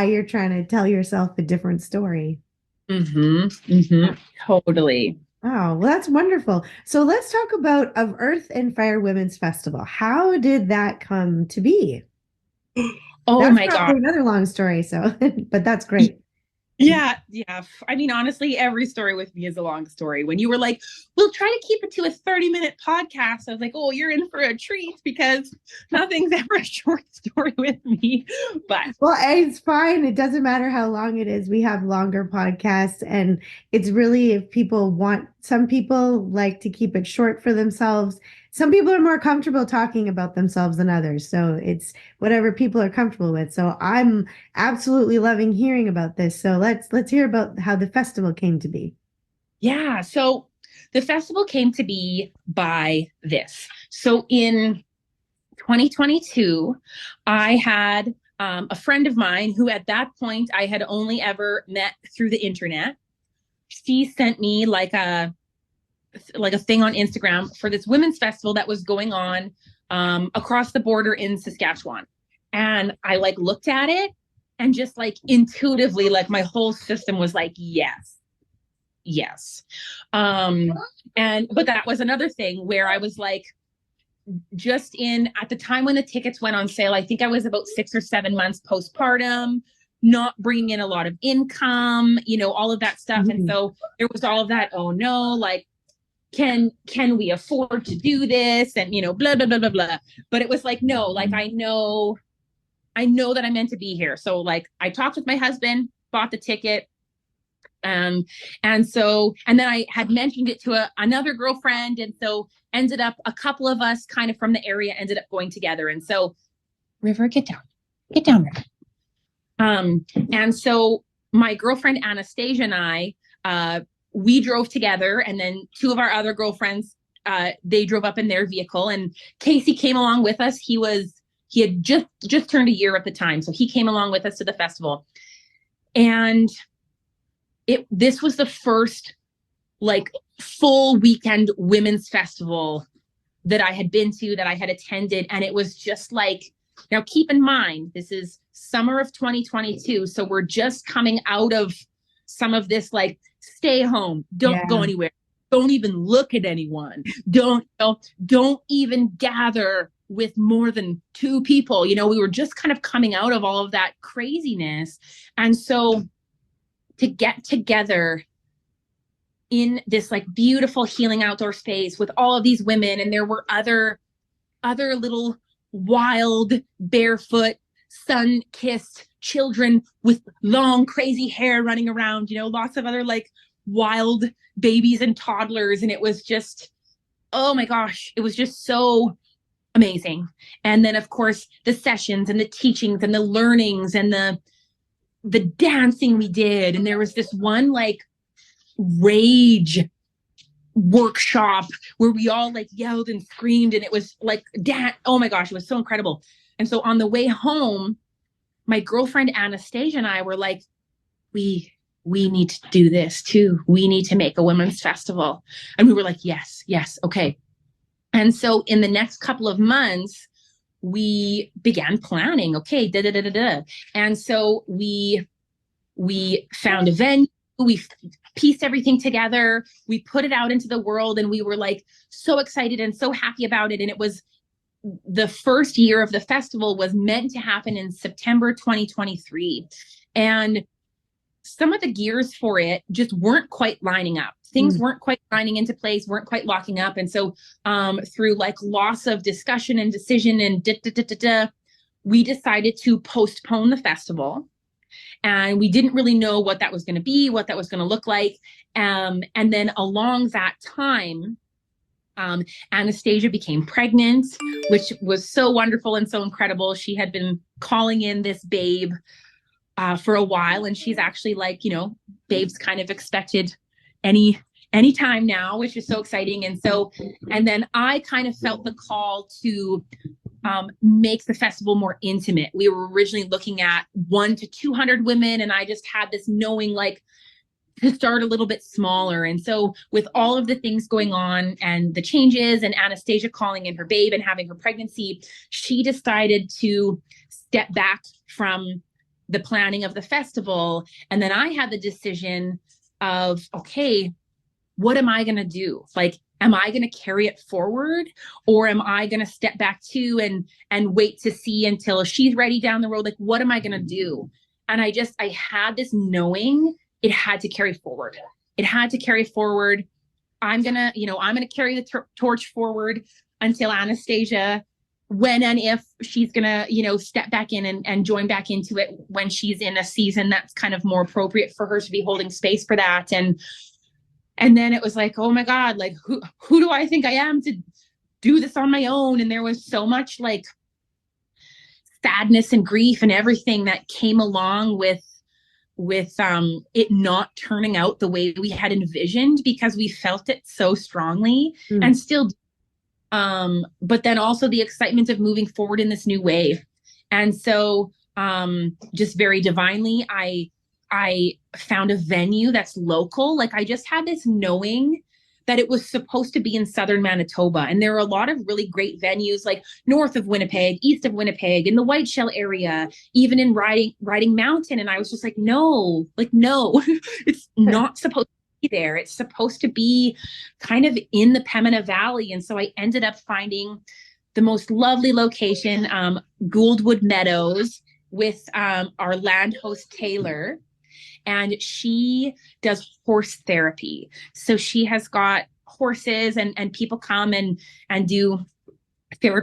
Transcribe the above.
you're trying to tell yourself a different story. Totally. Oh, well, that's wonderful. So let's talk about of Earth and Fire Women's Festival. How did that come to be? Oh That's my God. probably another long story, so but that's great. Yeah. I mean, honestly, every story with me is a long story. When you were like, we'll try to keep it to a 30-minute podcast, I was like, oh, you're in for a treat because nothing's ever a short story with me. But Well, it's fine. It doesn't matter how long it is. We have longer podcasts, and it's really if people want, some people like to keep it short for themselves. Some people are more comfortable talking about themselves than others. So it's whatever people are comfortable with. So I'm absolutely loving hearing about this. So let's hear about how the festival came to be. yeah, so the festival came to be by this. So in 2022, I had a friend of mine who at that point I had only ever met through the internet. She sent me like a thing on Instagram for this women's festival that was going on across the border in Saskatchewan. And I like looked at it and just like intuitively, like my whole system was like, yes, yes. Um, and but that was another thing where I was like, just in at the time when the tickets went on sale, I think I was about 6 or 7 months postpartum, not bringing in a lot of income, all of that stuff. And Mhm. so there was all of that. Oh no, like can we afford to do this? And blah blah blah blah blah. But it was like no, like I know that I'm meant to be here. So like I talked with my husband, bought the ticket, um, and then I had mentioned it to another girlfriend, and so ended up a couple of us kind of from the area ended up going together. And so River, get down, River. And so my girlfriend Anastasia and I, we drove together, and then two of our other girlfriends, they drove up in their vehicle, and Casey came along with us. He had just turned a year at the time, so he came along with us to the festival, and this was the first like full weekend women's festival that I had been to, that I had attended. And it was just like, now keep in mind, this is summer of 2022. So we're just coming out of some of this, like, stay home, don't go Yeah. anywhere, don't even look at anyone, don't even gather with more than two people. We were just kind of coming out of all of that craziness. And so to get together in this like beautiful healing outdoor space with all of these women, and there were other little wild barefoot sun-kissed children with long crazy hair running around, lots of other like wild babies and toddlers. And it was just, oh my gosh, it was just so amazing. And then of course the sessions and the teachings and the learnings and the dancing we did. And there was this one like rage workshop where we all like yelled and screamed, and it was like oh my gosh, it was so incredible. And so on the way home, my girlfriend Anastasia and I were like, we need to do this too, we need to make a women's festival. And we were like, yes, okay. And so in the next couple of months we began planning, okay, da da da da da. And so we found a venue, we pieced everything together, we put it out into the world, and we were like so excited and so happy about it. And it was the first year of the festival was meant to happen in September 2023. And some of the gears for it just weren't quite lining up. Things Mm. weren't quite lining into place, weren't quite locking up. And so through like loss of discussion and decision and we decided to postpone the festival, and we didn't really know what that was going to be, what that was going to look like. And then along that time, Anastasia became pregnant, which was so wonderful and so incredible. She had been calling in this babe for a while, and she's actually like, babe's kind of expected any time now, which is so exciting. And then I kind of felt the call to make the festival more intimate. We were originally looking at 1 to 200 women, and I just had this knowing like to start a little bit smaller. And so with all of the things going on and the changes and Anastasia calling in her babe and having her pregnancy, she decided to step back from the planning of the festival. And then I had the decision of, okay, what am I going to do? Like, am I going to carry it forward, or am I going to step back too and wait to see until she's ready down the road? Like, what am I going to do? And I had this knowing it had to carry forward. It had to carry forward. I'm going to, I'm going to carry the torch forward until Anastasia, when and if she's going to, step back in and join back into it when she's in a season that's kind of more appropriate for her to be holding space for that. And then it was like, oh my God, like who do I think I am to do this on my own? And there was so much like sadness and grief and everything that came along with it not turning out the way we had envisioned, because we felt it so strongly and still but then also the excitement of moving forward in this new way. And so just very divinely, I found a venue that's local. Like, I just had this knowing that it was supposed to be in southern Manitoba. And there are a lot of really great venues like north of Winnipeg, east of Winnipeg, in the Whiteshell area, even in Riding Mountain. And I was just like, no, it's not supposed to be there. It's supposed to be kind of in the Pembina Valley. And so I ended up finding the most lovely location, Gouldwood Meadows, with our land host, Taylor. And she does horse therapy. So she has got horses, and people come and do therapy